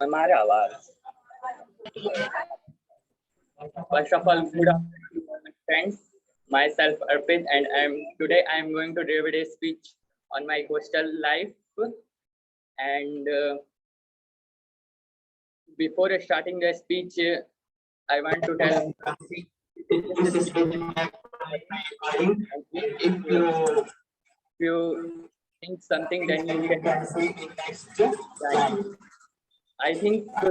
हमारे आवाज First of all, good afternoon, friends. Myself Arpit, and I am going to deliver a speech on my hostel life. And before starting the speech, I want to tell something. If you think something, then you can say it next time. I think the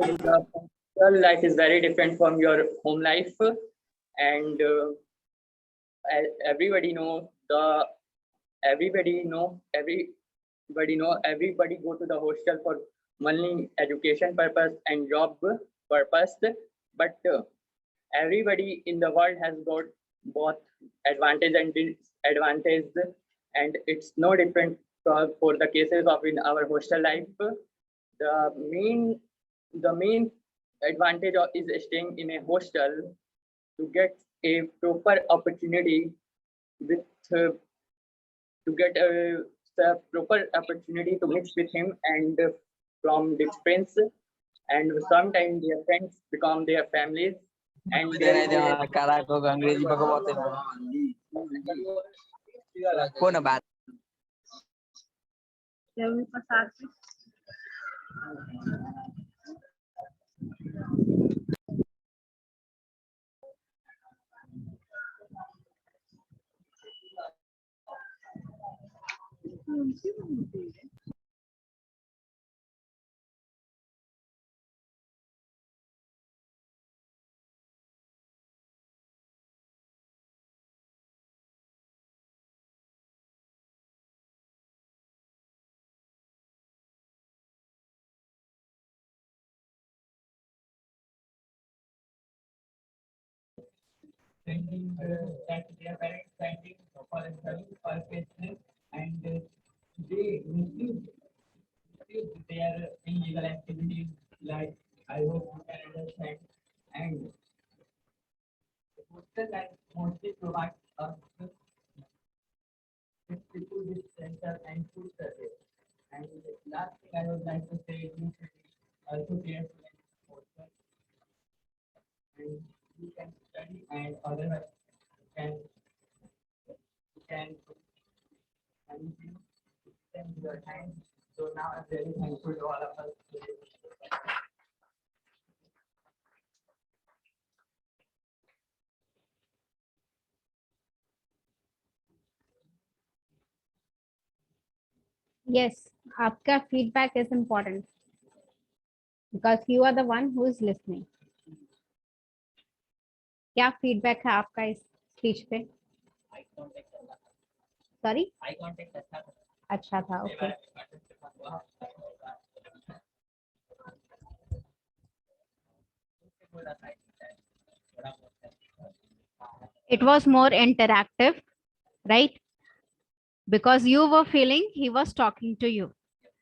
hostel life is very different from your home life, and everybody know the everybody go to the hostel for only education purpose and job purpose, but everybody in the world has got both advantage and disadvantage, and it's no different for the cases of in our hostel life. The main advantage is staying in a hostel to get a proper opportunity with to get the proper opportunity to mix with him and from the friends, and sometimes their friends become their families, and अंग्रेजी में बहुत कौन बात sending that their parents sending for business, and they misuse their illegal activities, like I hope you can understand. And the hostel life mostly provides us with people with center and food service. And last thing I would like to say, you should also careful in hostel, and you can study, and otherwise you can anything in your time. So now I'm very thankful to all of us. Yes, आपका feedback is important because you are the one who is listening. क्या feedback है आपका इस speech पे? Sorry? अच्छा था, okay. It was more interactive, right? Because you were feeling he was talking to you,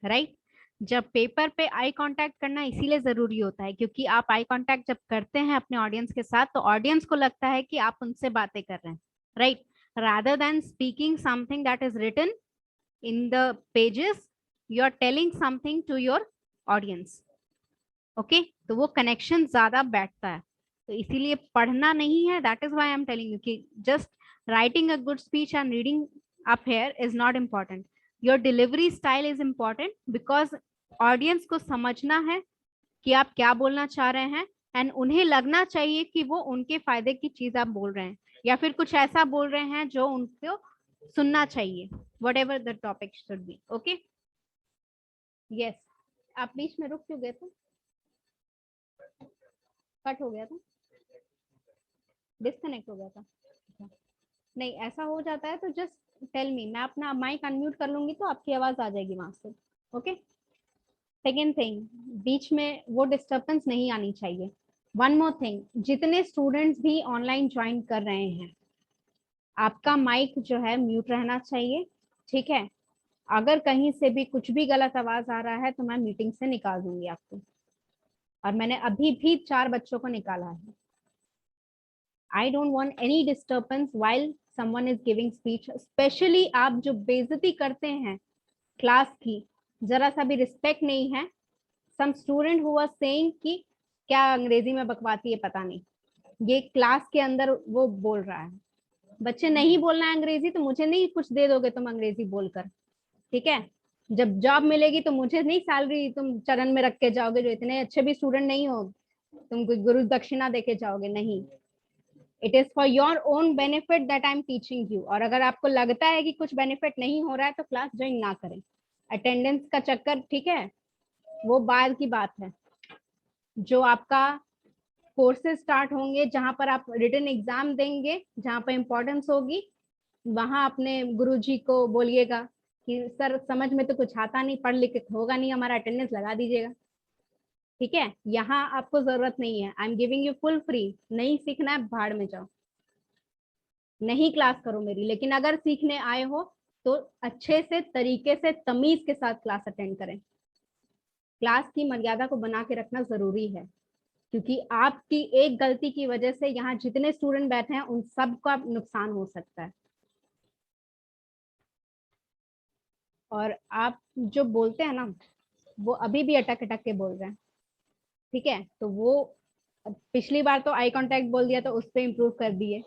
right? जब paper पे eye contact करना इसीलिए जरूरी होता है क्योंकि आप आई कांटेक्ट जब करते हैं अपने ऑडियंस के साथ तो ऑडियंस को लगता है कि आप उनसे बातें कर रहे हैं, right? rather than speaking something that is written in the pages, you are telling something to your audience. okay? तो वो कनेक्शन ज्यादा बैठता है, तो इसीलिए पढ़ना नहीं है. That is why I am telling you कि just writing a good speech and reading up here is not important. Your delivery style is important because audience को समझना है कि आप क्या बोलना चाह रहे हैं एंड उन्हें लगना चाहिए कि वो उनके फायदे की चीज आप बोल रहे हैं या फिर कुछ ऐसा बोल रहे हैं जो उनको सुनना चाहिए. whatever the topic should be. okay? yes. आप बीच में रुक क्यों गए थे? कट हो गया था, डिस्कनेक्ट हो गया था. नहीं, ऐसा हो जाता है तो जस्ट टेल मी, मैं अपना माइक अनम्यूट कर लूंगी तो आपकी आवाज आ जाएगी वहां से. ओके? सेकेंड थिंग, बीच में वो डिस्टर्बेंस नहीं आनी चाहिए. वन मोर थिंग, जितने स्टूडेंट्स भी ऑनलाइन ज्वाइन कर रहे हैं आपका माइक जो है म्यूट रहना चाहिए. ठीक है? अगर कहीं से भी कुछ भी गलत आवाज आ रहा है तो मैं मीटिंग से निकाल दूंगी आपको, और मैंने अभी भी 4 बच्चों को निकाला है. I don't want any disturbance while someone is giving speech, especially आप जो बेइज्जती करते हैं क्लास की, जरा सा भी रिस्पेक्ट नहीं है. Some student who was saying कि क्या अंग्रेजी में बकवाती है पता नहीं, ये क्लास के अंदर वो बोल रहा है. बच्चे नहीं बोलना है अंग्रेजी तो मुझे नहीं कुछ दे दोगे तुम अंग्रेजी बोलकर, ठीक है. जब जॉब मिलेगी तो मुझे नहीं सैलरी तुम चरण में रख के जाओगे, जो इतने अच्छे भी स्टूडेंट नहीं हो तुम कोई गुरु दक्षिणा देके जाओगे, नहीं. It is for your own benefit that I am teaching you. और अगर आपको लगता है कि कुछ बेनिफिट नहीं हो रहा है तो क्लास ज्वाइन ना करें. अटेंडेंस का चक्कर, ठीक है, वो बाद की बात है. जो आपका कोर्सेज स्टार्ट होंगे, जहां पर आप रिटन एग्जाम देंगे, जहां पर इम्पोर्टेंस होगी, वहां अपने गुरुजी को बोलिएगा कि सर समझ में तो कुछ आता नहीं, पढ़ लिख के होगा नहीं, हमारा अटेंडेंस लगा दीजिएगा, ठीक है. यहाँ आपको जरूरत नहीं है. I am giving you full free. नहीं सीखना है भाड़ में जाओ, नहीं क्लास करो मेरी. लेकिन अगर सीखने आए हो तो अच्छे से तरीके से तमीज के साथ क्लास अटेंड करें. क्लास की मर्यादा को बना के रखना जरूरी है, क्योंकि आपकी एक गलती की वजह से यहाँ जितने स्टूडेंट बैठे हैं उन सबका नुकसान हो सकता है. और आप जो बोलते हैं ना, वो अभी भी अटक अटक के बोल रहे हैं, ठीक है. तो वो पिछली बार तो आई कांटेक्ट बोल दिया तो उस पर इम्प्रूव कर दिए,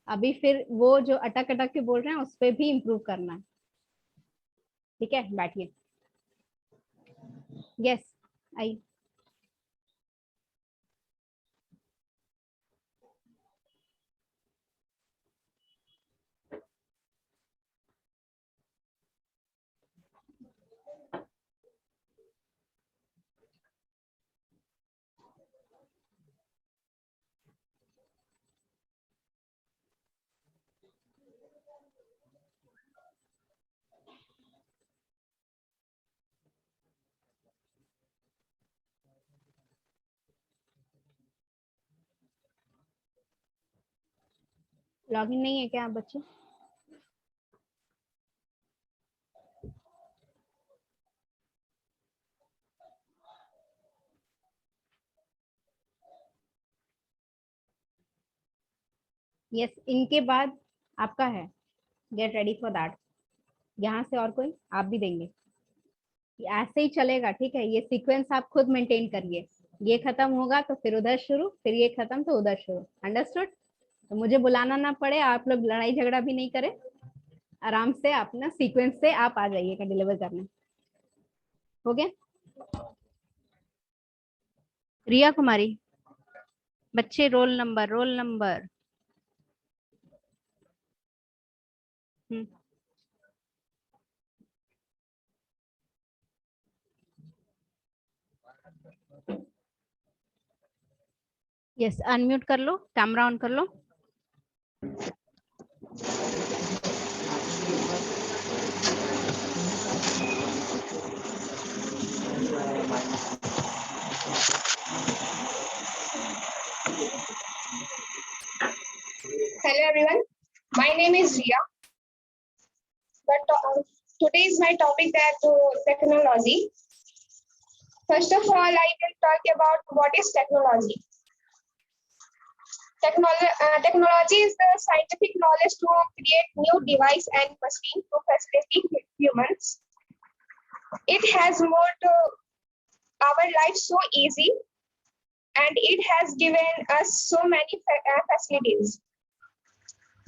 अभी फिर वो जो अटक अटक के बोल रहे हैं उस पर भी इम्प्रूव करना है, ठीक है. बैठिए. यस, आई. लॉगिन नहीं है क्या आप बच्चे? यस, इनके बाद आपका है. Get ready for that. यहाँ से और कोई आप भी देंगे. ऐसे ही चलेगा, ठीक है. ये सीक्वेंस आप खुद मेंटेन करिए. ये खत्म होगा तो फिर उधर शुरू, फिर ये खत्म तो उधर शुरू. अंडरस्टूड? तो मुझे बुलाना ना पड़े, आप लोग लड़ाई झगड़ा भी नहीं करें, आराम से अपना सीक्वेंस से आप आ जाइएगा डिलीवर करने. हो गया? रिया कुमारी, बच्चे roll number, roll number. Yes, unmute कर लो, कैमरा ऑन कर लो. Hello everyone, my name is Ria. Today is my topic that technology. First of all, I will talk about what is technology. Technology is the scientific knowledge to create new device and machine to facilitate humans. It has made our life so easy, and it has given us so many facilities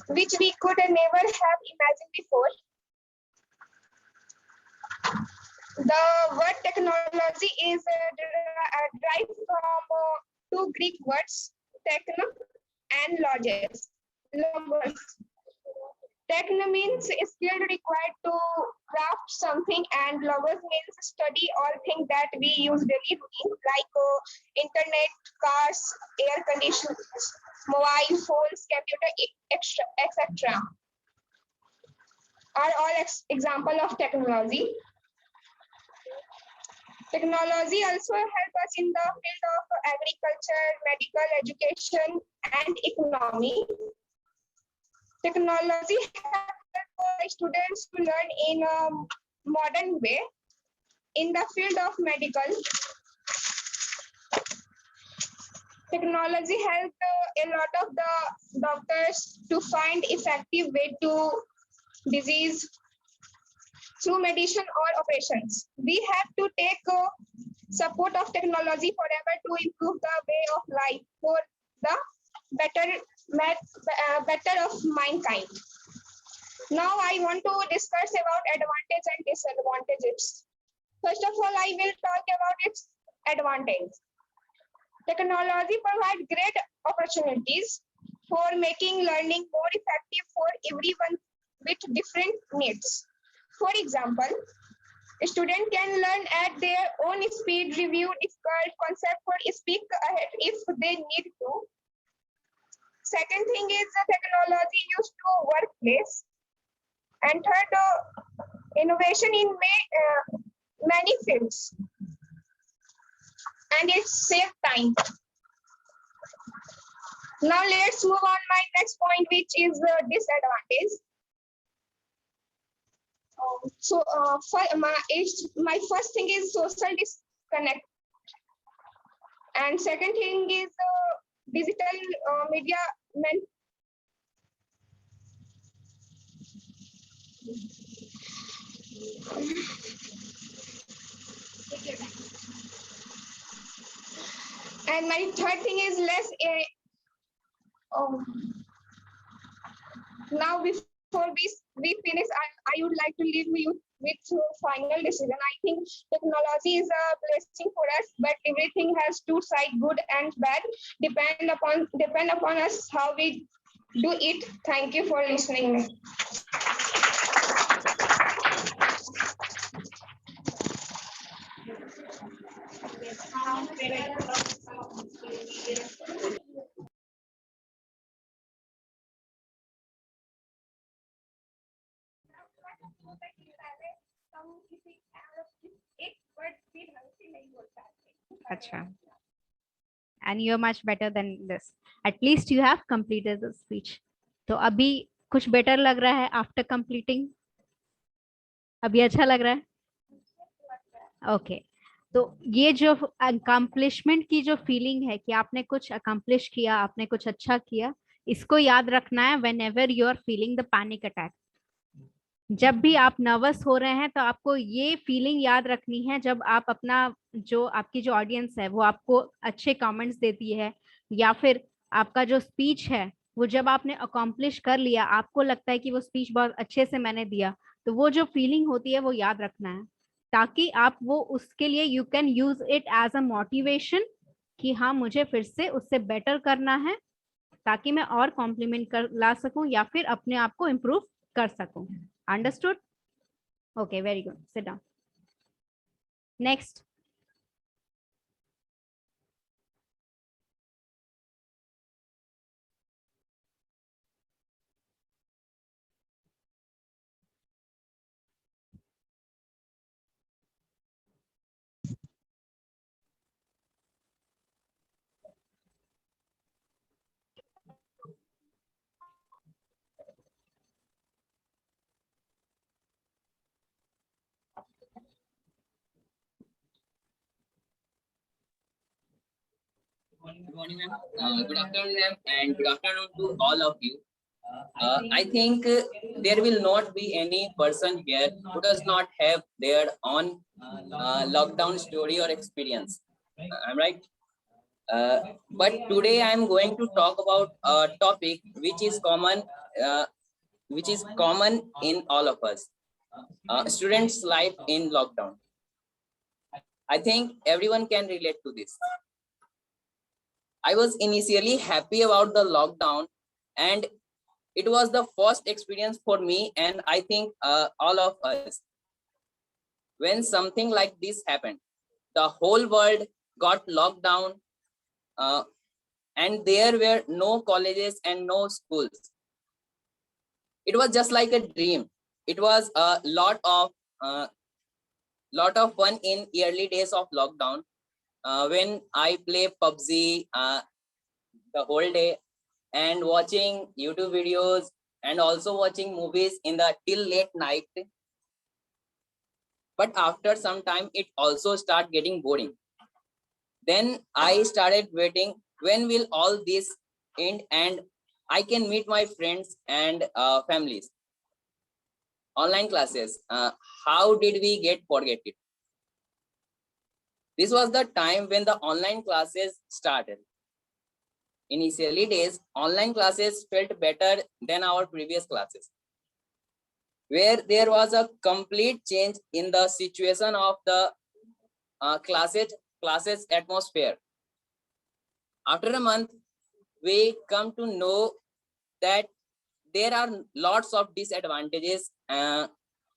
which we could never have imagined before. The word technology is derived from two Greek words, techno and logos. Techno means skill required to craft something, and logos means study or thing that we use daily routine, like internet, cars, air conditioners, mobile phones, computer, etc. Are all example of technology. Technology also helps us in the field of agriculture, medical, education, and economy. Technology helps students to learn in a modern way. In the field of medical, technology helps a lot of the doctors to find effective way to disease through medicine or operations. We have to take support of technology forever to improve the way of life for the better of mankind. Now I want to discuss about advantages and disadvantages. First of all, I will talk about its advantage. Technology provides great opportunities for making learning more effective for everyone with different needs. For example, a student can learn at their own speed, review difficult concepts, or speak ahead if they need to. Second thing is the technology used to workplace. And third, innovation in many fields. And it saves time. Now let's move on my next point, which is disadvantage. My first thing is social disconnect, and second thing is digital media. And my third thing is less. Now before we finish, I would like to leave you with final decision. I think technology is a blessing for us, but everything has two sides, good and bad. Depend upon us how we do it. Thank you for listening. Acha. And you're much better than this. At least you have completed the speech. तो अभी कुछ better लग रहा है after completing? अभी अच्छा लग रहा है? Okay. तो ये जो accomplishment की जो feeling है कि आपने कुछ accomplish किया, आपने कुछ अच्छा किया, इसको याद रखना है whenever you are feeling the panic attack. जब भी आप नर्वस हो रहे हैं तो आपको ये फीलिंग याद रखनी है जब आप अपना जो आपकी जो ऑडियंस है वो आपको अच्छे कमेंट्स देती है या फिर आपका जो स्पीच है वो जब आपने अकॉम्प्लिश कर लिया, आपको लगता है कि वो स्पीच बहुत अच्छे से मैंने दिया, तो वो जो फीलिंग होती है वो याद रखना है ताकि आप वो उसके लिए you can use it as a motivation कि हाँ मुझे फिर से उससे बेटर करना है ताकि मैं और कॉम्प्लीमेंट कर ला सकूं या फिर अपने आप को इम्प्रूव कर सकूं. Understood? Okay, very good. Sit down. Next. Good morning, ma'am. Good afternoon, ma'am, and good afternoon to all of you. I think there will not be any person here who does not have their own lockdown story or experience. I'm right. But today I am going to talk about a topic which is common in all of us. Students' life in lockdown. I think everyone can relate to this. I was initially happy about the lockdown, and it was the first experience for me, and I think all of us. When something like this happened, the whole world got locked down, and there were no colleges and no schools. It was just like a dream. It was a lot of fun in early days of lockdown. When I play PUBG the whole day and watching YouTube videos and also watching movies in the till late night. But after some time, it also start getting boring. Then I started waiting, when will all this end and I can meet my friends and families. online classes. How did we get forget it? This was the time when the online classes started. Initially days, online classes felt better than our previous classes, where there was a complete change in the situation of the classes atmosphere. After a month, we come to know that there are lots of disadvantages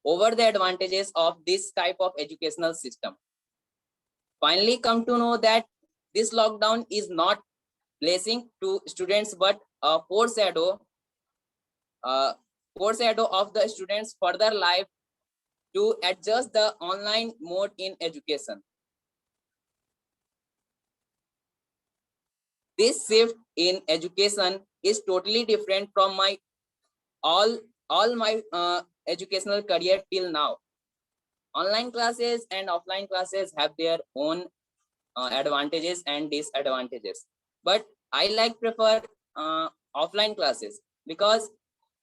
over the advantages of this type of educational system. Finally come to know that this lockdown is not blessing to students but a foreshadow of the students' further life to adjust the online mode in education. This shift in education is totally different from my all my educational career till now. Online classes and offline classes have their own advantages and disadvantages, but I prefer offline classes, because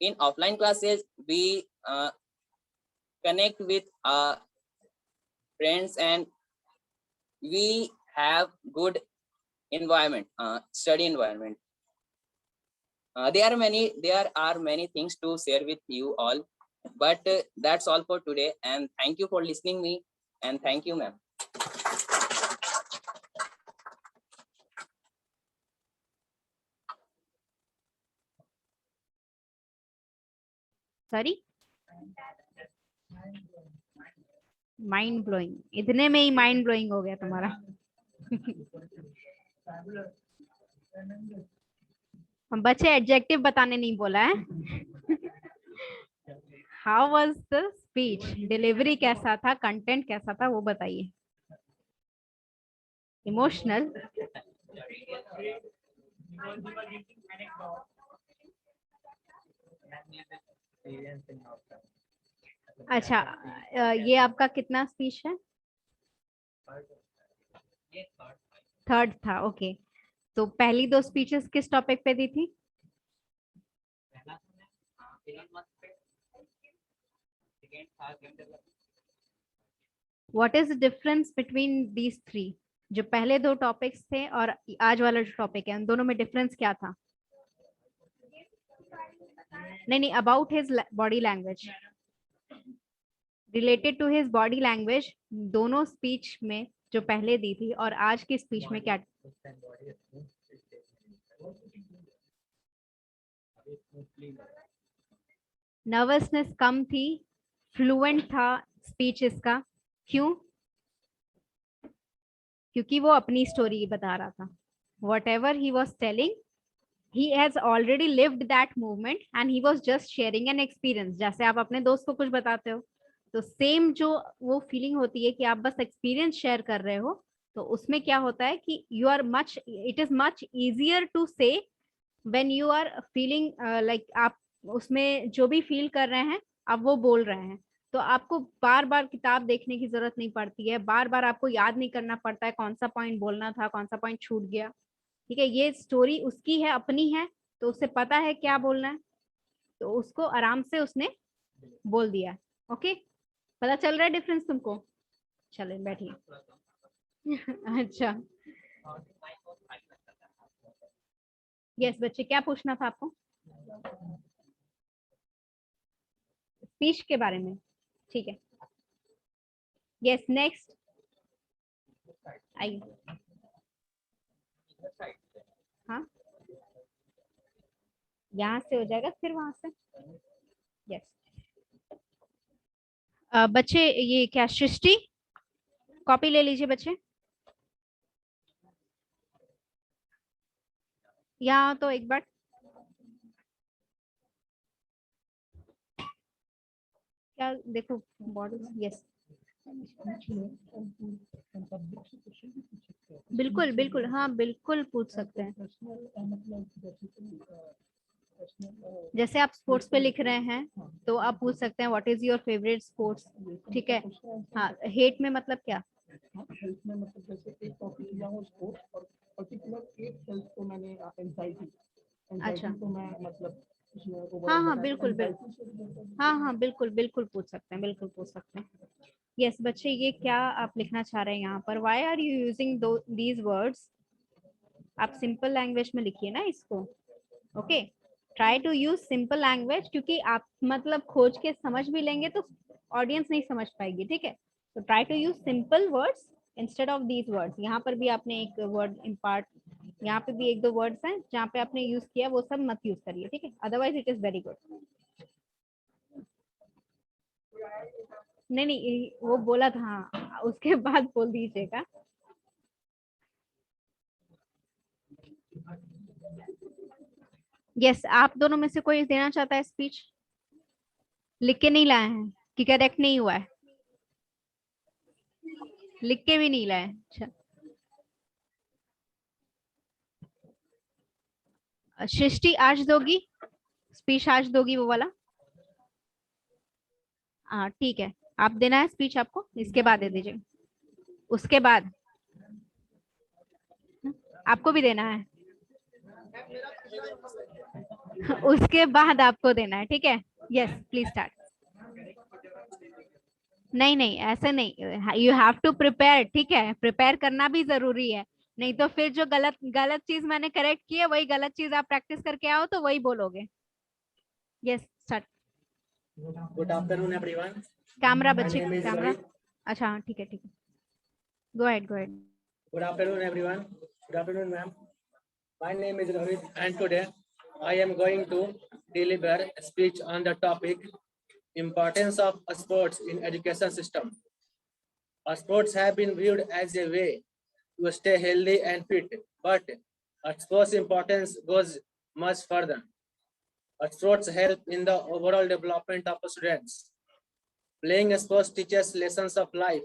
in offline classes we connect with friends and we have good environment, study environment. There are many things to share with you all, but that's all for today, and thank you for listening me, and thank you, ma'am. Sorry, mind blowing, इतने में ही mind blowing हो गया तुम्हारा। बच्चे adjective बताने नहीं बोला है। How was the speech, delivery कैसा था, कंटेंट कैसा था, वो बताइए। इमोशनल, अच्छा, ये आपका कितना स्पीच है? थर्ड था, ओके। तो पहली दो स्पीचेस किस टॉपिक पे दी थी? What is the difference between these three? जो पहले दो टॉपिक्स थे और आज वाला जो टॉपिक है, उन दोनों में डिफरेंस क्या था? नहीं, about his body language, related to his body language, दोनों स्पीच में जो पहले दी थी और आज की स्पीच में क्या? नर्वसनेस कम थी, फ्लुएंट था स्पीच इसका। क्यों? क्योंकि वो अपनी स्टोरी बता रहा था। Whatever he was telling, he has already lived that moment and he was just sharing an experience. जैसे आप अपने दोस्त को कुछ बताते हो, तो सेम जो वो फीलिंग होती है कि आप बस एक्सपीरियंस शेयर कर रहे हो, तो उसमें क्या होता है कि it is much easier to say when you are feeling like आप उसमें जो भी फील कर रहे हैं आप वो बोल रहे हैं, तो आपको बार बार किताब देखने की जरूरत नहीं पड़ती है, बार बार आपको याद नहीं करना पड़ता है कौन सा पॉइंट बोलना था, कौन सा पॉइंट छूट गया। ठीक है, ये स्टोरी उसकी है, अपनी है, तो उसे पता है क्या बोलना है, तो उसको आराम से उसने बोल दिया। ओके, पता चल रहा है डिफरेंस तुमको? चले बैठिए। अच्छा, यस बच्चे, क्या पूछना था आपको? स्पीच के बारे में, ठीक है। यस, नेक्स्ट आइए। हाँ, यहाँ से हो जाएगा, फिर वहां से। यस बच्चे, ये क्या सृष्टि, कॉपी ले लीजिए बच्चे। यहाँ तो एक बार क्या देखो, मॉडल। यस, बिल्कुल बिल्कुल, हाँ बिल्कुल पूछ सकते हैं। जैसे आप स्पोर्ट्स पे लिख रहे हैं तो आप पूछ सकते हैं what is your favourite sports. ठीक है, हाँ, हेट में मतलब क्या? हेल्थ में मतलब जैसे एक टॉपिक लिया हो स्पोर्ट्स और पर्टिकुलर एक हेल्थ को मैंने एंजाइटी अच्छा। तो मैं मतलब किसी और को हाँ, बड़ा हाँ, बिल्कुल, बिल्कुल। हाँ, हाँ, बिल्कुल, बिल्कुल पूछ सकते हैं, बिल्कुल पूछ सकते हैं। यस बच्चे, ये क्या आप लिखना चाह रहे हैं यहाँ पर? Why are you using these words? आप सिंपल लैंग्वेज में लिखिए ना इसको। Okay, try to use simple language, क्योंकि आप मतलब खोज के समझ भी लेंगे तो ऑडियंस नहीं समझ पाएगी, ठीक है? तो try to use simple words instead of these words. यहाँ पर भी आपने एक वर्ड इम्पार्ट, यहाँ पे भी एक दो वर्ड्स हैं जहाँ पे आपने यूज किया, वो सब मत यूज करिए, ठीक है? Otherwise it is very good. नहीं नहीं, वो बोला था, हाँ, उसके बाद बोल दीजिएगा। यस, आप दोनों में से कोई देना चाहता है स्पीच? लिख के नहीं लाए हैं कि करेक्ट नहीं हुआ है? लिख के भी नहीं लाए? अच्छा, सृष्टि आज दोगी स्पीच? आज दोगी वो वाला? हाँ ठीक है, आप देना है स्पीच आपको, इसके बाद दे दीजिए। उसके बाद आपको भी देना है। उसके बाद आपको देना है, ठीक है? Yes please start. नहीं नहीं, ऐसे नहीं, यू हैव टू प्रिपेयर, ठीक है? प्रिपेयर करना भी जरूरी है, नहीं तो फिर जो गलत गलत चीज मैंने करेक्ट की है, वही गलत चीज आप प्रैक्टिस करके आओ तो वही बोलोगे। Yes start. Good afternoon, everyone. Camera My बच्चे, name is कैमरा। Rohit. अच्छा हाँ, ठीक है, ठीक है, go ahead, go ahead. Good afternoon, everyone. Good afternoon, ma'am. My name is Rohit, and today I am going to deliver a speech on the topic importance of sports in education system. Sports have been viewed as a way to stay healthy and fit, but sports importance goes much further. Sports help in the overall development of students. Playing sports teaches lessons of life,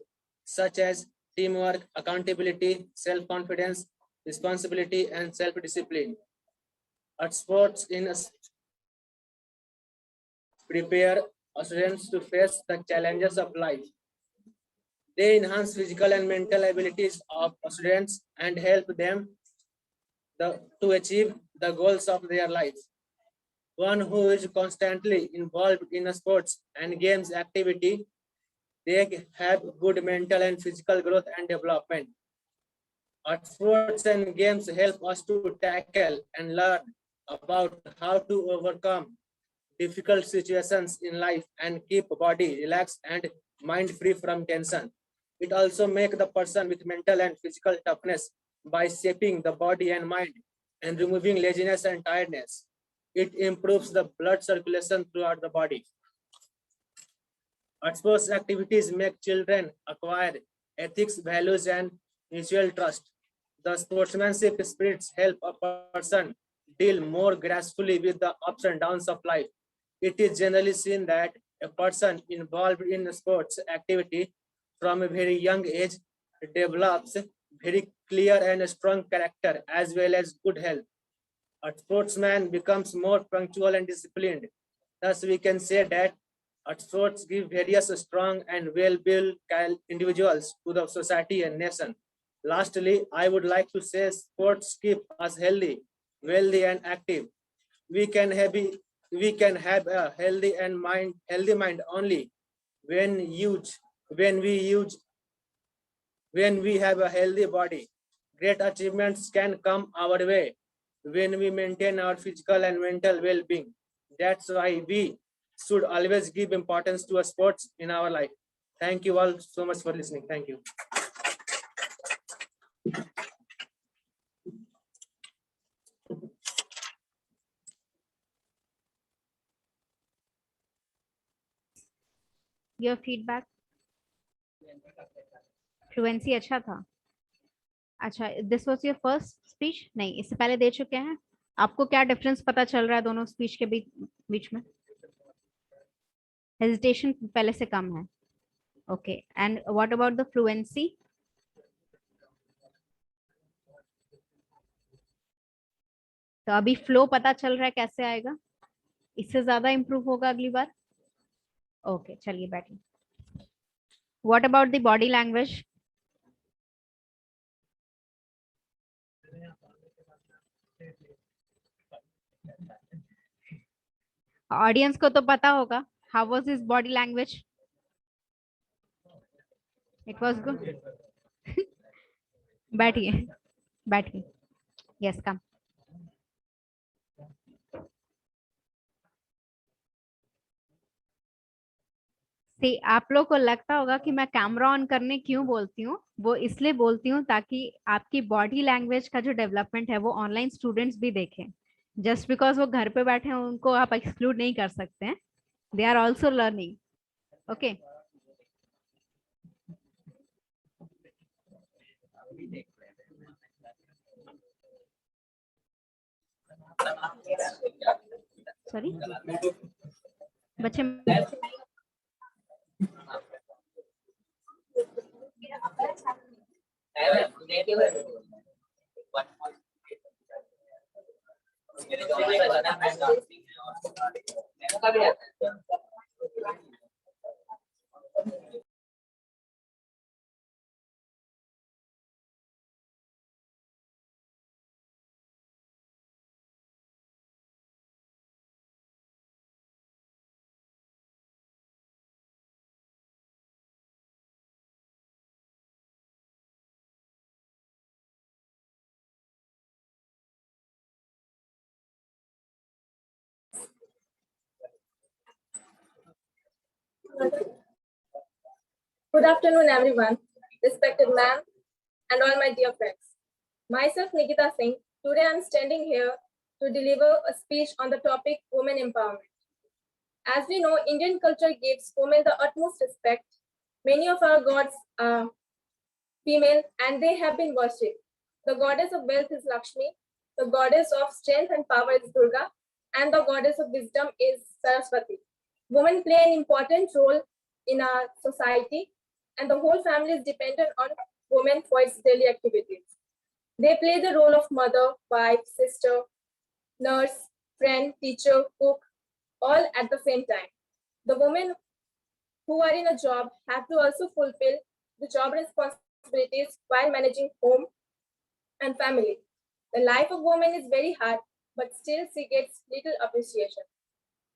such as teamwork, accountability, self-confidence, responsibility, and self-discipline. At sports prepare students to face the challenges of life. They enhance physical and mental abilities of students and help them to achieve the goals of their life. One who is constantly involved in a sports and games activity, they have good mental and physical growth and development. Our sports and games help us to tackle and learn about how to overcome difficult situations in life and keep body relaxed and mind free from tension. It also makes the person with mental and physical toughness by shaping the body and mind and removing laziness and tiredness. It improves the blood circulation throughout the body. Our sports activities make children acquire ethics, values, and mutual trust. The sportsmanship spirits help a person deal more gracefully with the ups and downs of life. It is generally seen that a person involved in sports activity from a very young age develops very clear and strong character as well as good health. A sportsman becomes more punctual and disciplined. Thus, we can say that sports give various strong and well-built individuals to the society and nation. Lastly, I would like to say sports keep us healthy, wealthy, and active. We can have a healthy mind only when we have a healthy body. Great achievements can come our way when we maintain our physical and mental well-being. That's why we should always give importance to sports in our life. Thank you all so much for listening. Thank you. Your feedback. Fluency अच्छा था। अच्छा, this was your first speech? नहीं, इससे पहले दे चुके हैं। आपको क्या डिफरेंस पता चल रहा है दोनों स्पीच के बीच में? हेजिटेशन पहले से कम है। Okay, and what about the fluency? तो अभी फ्लो पता चल रहा है कैसे आएगा? इससे ज्यादा इंप्रूव होगा अगली बार। ओके, चलिए बैठिए। What about the body language? Audience को तो पता होगा. How was his body language? It was good. बैठिए, बैठिए. यस, कम. सी, आप लोग को लगता होगा कि मैं कैमरा ऑन करने क्यों बोलती हूँ. वो इसलिए बोलती हूँ ताकि आपकी बॉडी लैंग्वेज का जो डेवलपमेंट है वो ऑनलाइन स्टूडेंट्स भी देखें. जस्ट बिकॉज वो घर पे बैठे हैं उनको आप एक्सक्लूड नहीं कर सकते हैं. They are also learning. Okay. Sorry बच्चे. Good afternoon, everyone, respected ma'am, and all my dear friends. Myself, Nikita Singh. Today, I'm standing here to deliver a speech on the topic women empowerment. As we know, Indian culture gives women the utmost respect. Many of our gods are female and they have been worshipped. The goddess of wealth is Lakshmi, the goddess of strength and power is Durga, and the goddess of wisdom is Saraswati. Women play an important role in our society, and the whole family is dependent on women for its daily activities. They play the role of mother, wife, sister, nurse, friend, teacher, cook, all at the same time. The women who are in a job have to also fulfill the job responsibilities while managing home and family. The life of women is very hard, but still she gets little appreciation.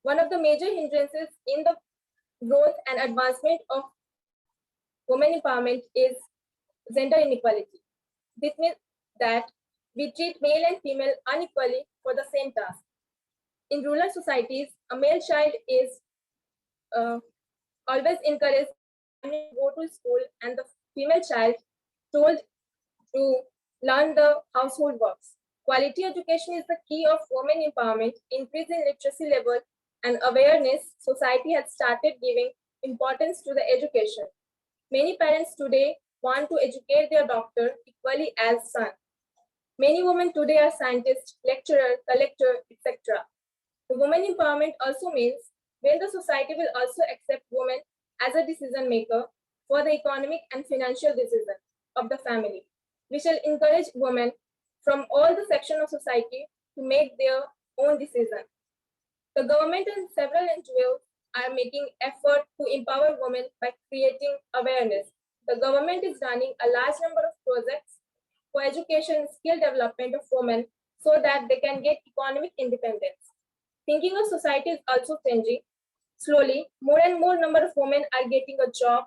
One of the major hindrances in the growth and advancement of women empowerment is gender inequality. This means that we treat male and female unequally for the same task. In rural societies, a male child is always encouraged to go to school, and the female child told to learn the household works. Quality education is the key of women empowerment. Increase in literacy level and awareness, society has started giving importance to the education. Many parents today want to educate their daughter equally as son. Many women today are scientists, lecturer, collector, etc. The women empowerment also means when the society will also accept women as a decision maker for the economic and financial decisions of the family. We shall encourage women from all the sections of society to make their own decision. The government and several NGOs are making effort to empower women by creating awareness. The government is running a large number of projects for education and skill development of women so that they can get economic independence. Thinking of society is also changing. Slowly, more and more number of women are getting a job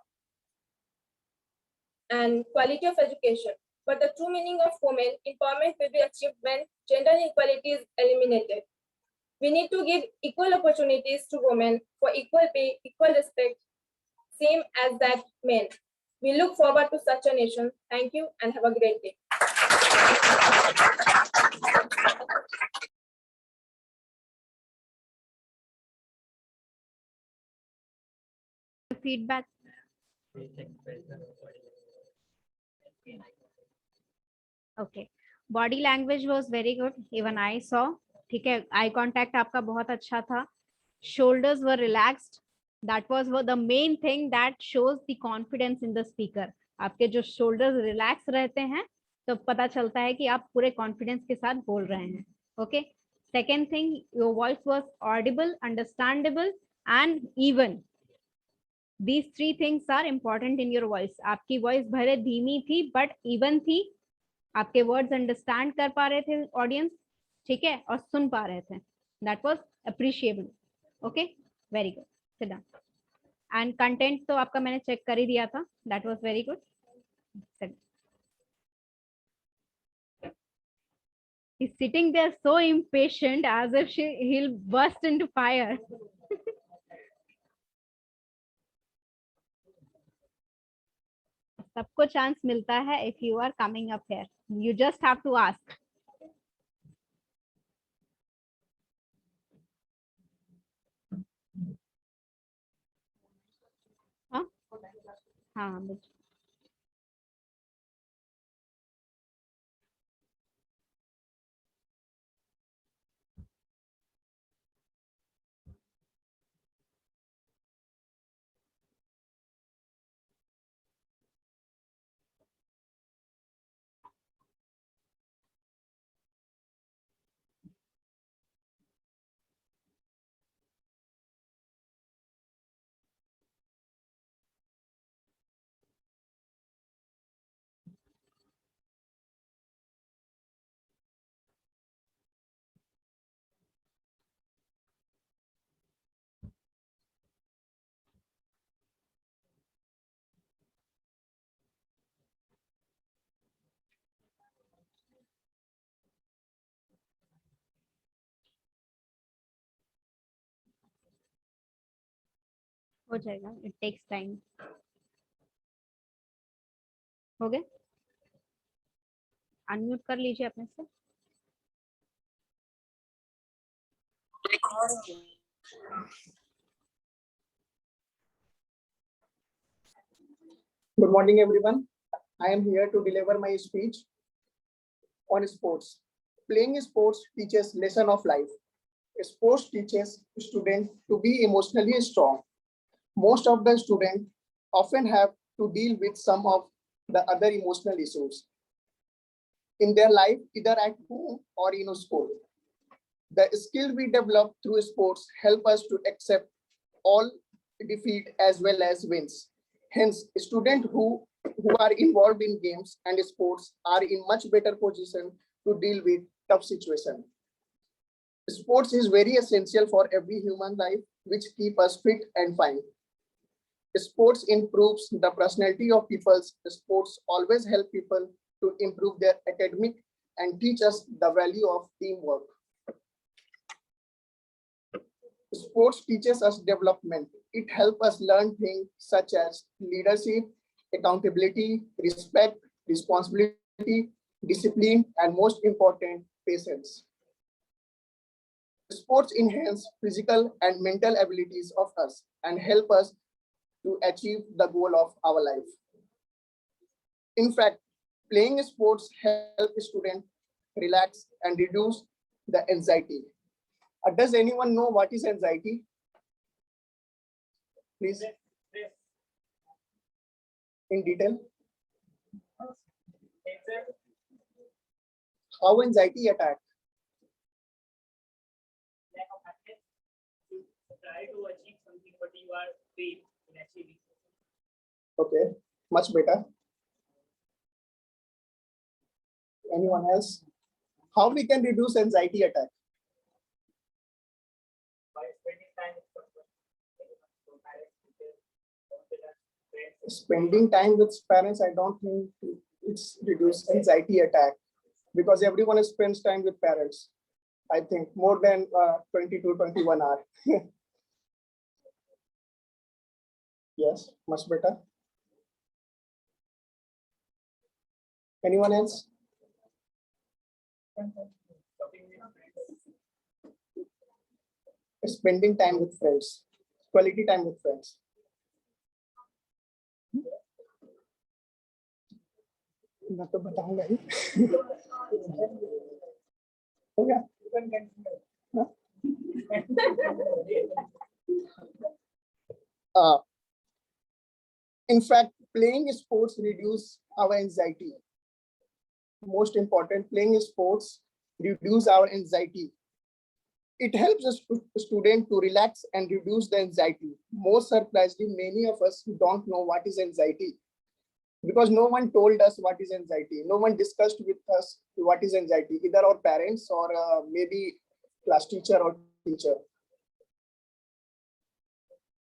and quality of education. But the true meaning of women empowerment will be achieved when gender inequality is eliminated. We need to give equal opportunities to women for equal pay, equal respect, same as that men. We look forward to such a nation. Thank you and have a great day. Feedback. Okay. Body language was very good. Even I saw. ठीक है. Eye contact आपका बहुत अच्छा था. Shoulders were relaxed. That was the main thing that shows the confidence in the speaker. आपके जो shoulders relax रहते हैं तो पता चलता है कि आप पूरे confidence के साथ बोल रहे हैं. Okay. Second thing, your voice was audible, understandable, and even. These three things are important in your voice. आपकी voice भले धीमी थी but even थी. आपके वर्ड्स अंडरस्टैंड कर पा रहे थे ऑडियंस, ठीक है, और सुन पा रहे थे. That was appreciable. Okay, very good. Sit down. And content तो आपका मैंने चेक कर ही दिया था. That was very good. Sit down. He's sitting there so impatient as if he'll burst into fire. सबको चांस मिलता है if you are coming up here. You just have to ask. हाँ हाँ बिल्कुल. हो जाएगा. It takes time. हो गए? अनम्यूट कर लीजिए अपने से. Good morning, everyone. I am here to deliver my speech on sports. Playing sports teaches lesson of life. Sports teaches students to be emotionally strong. Most of the students often have to deal with some of the other emotional issues in their life, either at home or in school. The skill we develop through sports help us to accept all defeat as well as wins. Hence, students who are involved in games and sports are in much better position to deal with tough situations. Sports is very essential for every human life, which keep us fit and fine. Sports improves the personality of people. Sports always help people to improve their academic and teach us the value of teamwork. Sports teaches us development. It helps us learn things such as leadership, accountability, respect, responsibility, discipline, and most important, patience. Sports enhance physical and mental abilities of us and help us to achieve the goal of our life. In fact, playing sports help students relax and reduce the anxiety. Does anyone know what is anxiety? Please. In detail. How anxiety attack? Try to achieve something, but you are fail in achieving. Okay, much better. Anyone else? How we can reduce anxiety attack? By spending time with someone, parents, teachers, friends. Spending time with parents, I don't think it's reduce anxiety attack because everyone spends time with parents. I think more than 20 to 21 hours. Yes, much better. Anyone else? Spending time with friends, quality time with friends. मैं तो बताऊंगा ही. हो गया? हाँ? In fact, playing sports reduce our anxiety. Most important, playing sports reduce our anxiety. It helps us student to relax and reduce the anxiety. Most surprisingly, many of us don't know what is anxiety because no one told us what is anxiety. No one discussed with us what is anxiety, either our parents or maybe class teacher or teacher.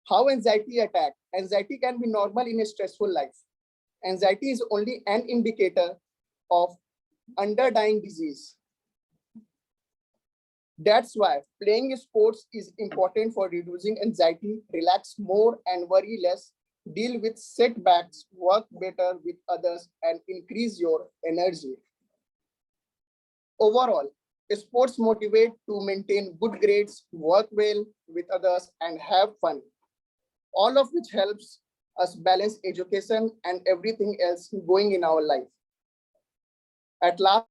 How anxiety attack? Anxiety can be normal in a stressful life. Anxiety is only an indicator of underlying disease. That's why playing sports is important for reducing anxiety, relax more and worry less, deal with setbacks, work better with others, and increase your energy. Overall, sports motivate to maintain good grades, work well with others, and have fun, all of which helps us balance education and everything else going in our life. At last,